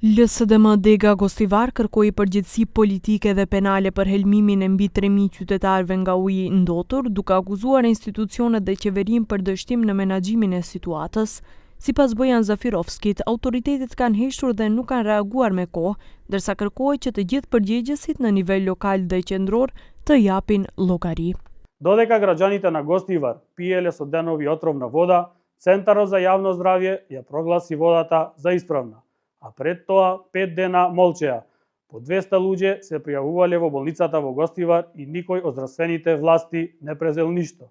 LSDM Dega Gostivar kërkoi përgjegjësi politike dhe penale për helmimin e mbi 3000 qytetarëve nga uji i ndotur, duke akuzuar institucionet dhe qeverinë për dështim në menaxhimin e situatës. Sipas Bojan Zafirovskit, autoritetet kanë hequr dhe nuk kanë reaguar me kohë, ndërsa kërkohet që të gjithë përgjegjësit në nivel lokal dhe qendror të japin llogari. Додека граѓаните на Гостивар пиеле со денови отровна вода, Центарот за јавно здравје ја прогласи водата за исправна, а пред тоа 5 дена молчеа. По 200 луѓе се пријавувале во болницата во Гостивар и никој од здравствените власти не презел ништо.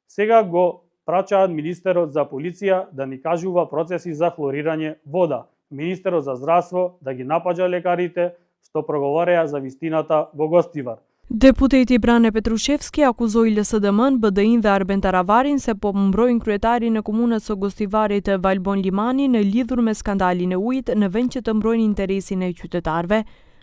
Сега го прачаат министерот за полиција да ни кажува процеси за хлорирање вода, министерот за здравство да ги напаѓа лекарите што проговореа за вистината во Гостивар. Deputeti Brane Petrushevski akuzoi LSDM-n, BDI-n dhe Arben Taravarin se po mbrojnë kryetarin e komunës së Gostivarit Valbon Limani në lidhur me skandalin e ujit në vend që të mbrojnë interesin e qytetarëve.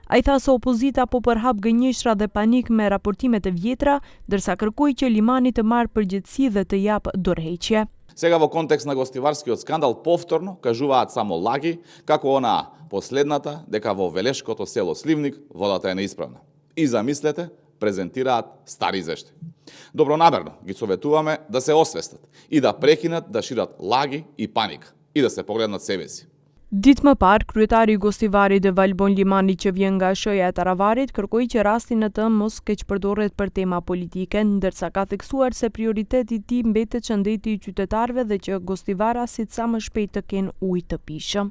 Ai tha se opozita po përhap gënjeshtra dhe panik me raportimet e vjetra, ndërsa kërkoi që Limani të marrë përgjegjësi dhe të jap dorëheqje. Сега во контекст на Гостиварскиот скандал повторно кажуваат само лаги, како она последната дека во Велешкото село Сливник водата е неисправна. И замислете, презентираат стари извештаи. Добронамерно ги советуваме да се освестат и да прекинат да шират лаги и паника и да се погледнат себе си. Ditë më parë, kryetari i Gostivarit Valbon Limani që vjen nga SH-ja e Taravarit kërkoi që rasti në të mos keqpërdoret për tema politike, ndërsa ka theksuar se prioriteti i tij mbetet shëndeti i qytetarëve dhe që Gostivarasit sa më shpejt të kenë ujë të pijshëm.